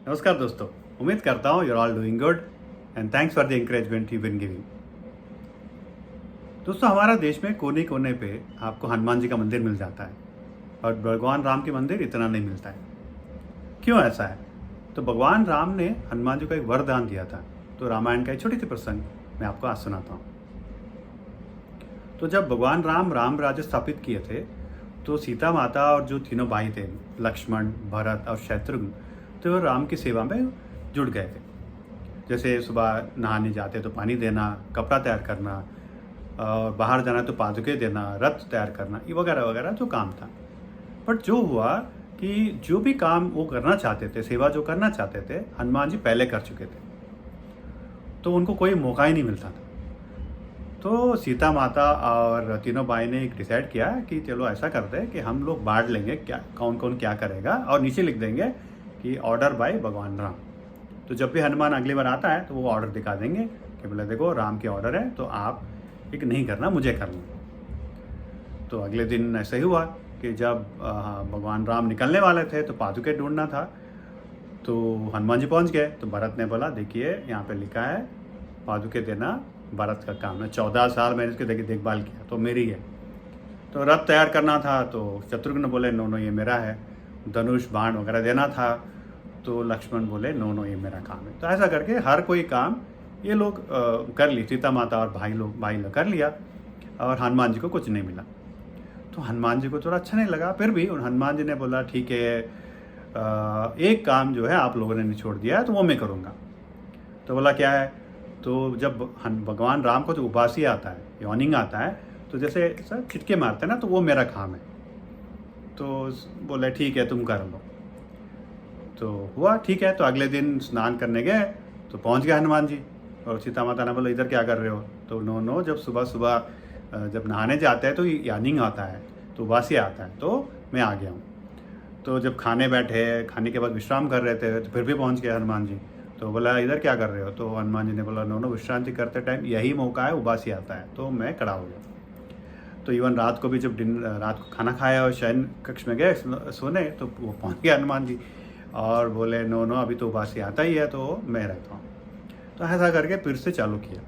नमस्कार दोस्तों, उम्मीद करता हूँ you're all doing good and thanks for the encouragement you've been giving। दोस्तों, हमारा देश में कोने कोने पे आपको हनुमान जी का मंदिर मिल जाता है और भगवान राम के मंदिर इतना नहीं मिलता है। क्यों ऐसा है? तो भगवान राम ने हनुमान जी को एक वरदान दिया था। तो रामायण का एक छोटी सी प्रसंग मैं आपको आज सुनाता हूँ। तो जब भगवान राम राम राज्य स्थापित किए थे तो सीता माता और जो तीनों भाई थे, लक्ष्मण, भरत और शत्रुघ्न, तो राम की सेवा में जुड़ गए थे। जैसे सुबह नहाने जाते तो पानी देना, कपड़ा तैयार करना, और बाहर जाना तो पादुके देना, रथ तैयार करना, ये वगैरह वगैरह जो काम था। बट जो हुआ कि जो भी काम वो करना चाहते थे, सेवा जो करना चाहते थे, हनुमान जी पहले कर चुके थे, तो उनको कोई मौका ही नहीं मिलता था। तो सीता माता और तीनों भाई ने एक डिसाइड किया कि चलो ऐसा करते हैं कि हम लोग बांट लेंगे क्या कौन कौन क्या करेगा, और नीचे लिख देंगे कि ऑर्डर बाय भगवान राम। तो जब भी हनुमान अगली बार आता है तो वो ऑर्डर दिखा देंगे कि बोले देखो राम के ऑर्डर है, तो आप एक नहीं करना, मुझे करना। तो अगले दिन ऐसा ही हुआ कि जब भगवान राम निकलने वाले थे तो पादुके ढूंढना था, तो हनुमान जी पहुंच गए। तो भरत ने बोला देखिए यहाँ पे लिखा है पादुके देना भरत का काम है, 14 साल मैंने इसकी देखभाल किया तो मेरी है। तो रथ तैयार करना था तो शत्रुघ्न बोले नो ये मेरा है। धनुष बाण वगैरह देना था तो लक्ष्मण बोले नो ये मेरा काम है। तो ऐसा करके हर कोई काम ये लोग कर ली, सीता माता और भाई लोग कर लिया, और हनुमान जी को कुछ नहीं मिला। तो हनुमान जी को थोड़ा अच्छा नहीं लगा। फिर भी हनुमान जी ने बोला ठीक है, एक काम जो है आप लोगों ने नहीं छोड़ दिया है तो वो मैं करूँगा। तो बोला क्या है? तो जब भगवान राम को जो उबासी आता है, यॉर्निंग आता है, तो जैसे सर छिटके मारते हैं ना, तो वो मेरा काम है। तो बोले ठीक है तुम कर लो। तो हुआ ठीक है। तो अगले दिन स्नान करने गए तो पहुंच गए हनुमान जी, और सीता माता ने बोला इधर क्या कर रहे हो? तो नो जब सुबह सुबह जब नहाने जाते हैं तो यानिंग आता है, तो उबासी आता है, तो मैं आ गया हूँ। तो जब खाने बैठे, खाने के बाद विश्राम कर रहे थे तो फिर भी पहुँच गए हनुमान जी। तो बोला इधर क्या कर रहे हो? तो हनुमान जी ने बोला नो विश्रांति करते टाइम यही मौका है, उबासी आता है, तो मैं खड़ा हो गया। तो इवन रात को भी जब रात को खाना खाया और शयन कक्ष में गए सोने, तो वो पहुंच गए हनुमान जी और बोले नो अभी तो उबासी आता ही है, तो मैं रहता हूँ। तो ऐसा करके फिर से चालू किया।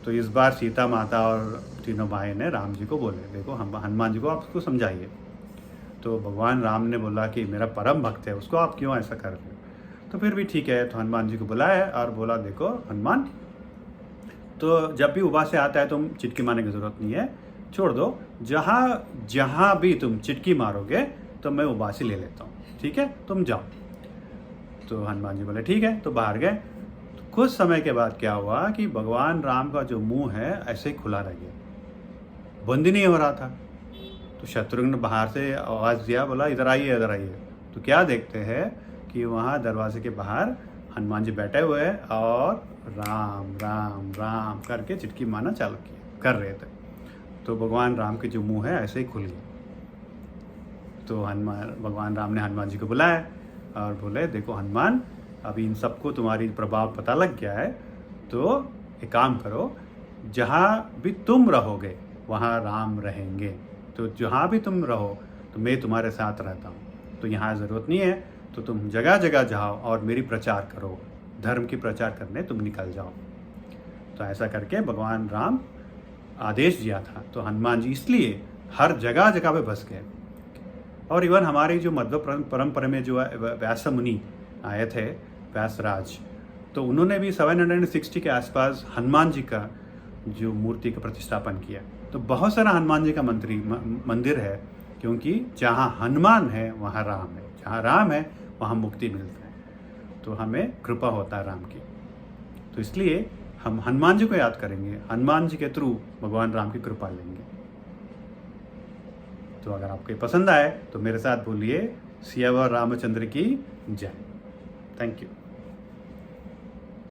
तो इस बार सीता माता और तीनों भाई ने राम जी को बोले देखो हम हनुमान जी को आप उसको समझाइए। तो भगवान राम ने बोला कि मेरा परम भक्त है, उसको आप क्यों ऐसा कर रहे हो? तो फिर भी ठीक है। तो हनुमान जी को बुलाया और बोला देखो हनुमान, तो जब भी उबासी आता है तुम चिटकी मारने की ज़रूरत नहीं है, छोड़ दो। जहाँ भी तुम चिटकी मारोगे तो मैं उबासी ले लेता हूँ, ठीक है, तुम जाओ। तो हनुमान जी बोले ठीक है। तो बाहर गए। तो कुछ समय के बाद क्या हुआ कि भगवान राम का जो मुंह है ऐसे ही खुला रह गया, बंद ही नहीं हो रहा था। तो शत्रुघ्न बाहर से आवाज़ दिया, बोला इधर आइए इधर आइए। तो क्या देखते हैं कि वहाँ दरवाजे के बाहर हनुमान जी बैठे हुए हैं और राम राम राम करके चिटकी मारना चालू कर रहे थे। तो भगवान राम के जो मुंह है ऐसे ही खुल गया। तो भगवान राम ने हनुमान जी को बुलाया और बोले देखो हनुमान, अभी इन सबको तुम्हारी प्रभाव पता लग गया है, तो एक काम करो, जहाँ भी तुम रहोगे वहाँ राम रहेंगे। तो जहाँ भी तुम रहो तो मैं तुम्हारे साथ रहता हूँ। तो यहाँ ज़रूरत नहीं है, तो तुम जगह जगह जाओ और मेरी प्रचार करो, धर्म की प्रचार करने तुम निकल जाओ। तो ऐसा करके भगवान राम आदेश दिया था। तो हनुमान जी इसलिए हर जगह जगह पे बस गए। और इवन हमारी जो मध्य परंपरा में जो व्यास मुनि आए थे, व्यासराज, तो उन्होंने भी 760 के आसपास हनुमान जी का जो मूर्ति का प्रतिष्ठापन किया। तो बहुत सारा हनुमान जी का मंदिर है, क्योंकि जहाँ हनुमान है वहाँ राम है, जहाँ राम है वहाँ मुक्ति मिलता है। तो हमें कृपा होता है राम की। तो इसलिए हम हनुमान जी को याद करेंगे, हनुमान जी के थ्रू भगवान राम की कृपा लेंगे। तो अगर आपको पसंद आए तो मेरे साथ बोलिए सियावर रामचंद्र की जय। Thank you.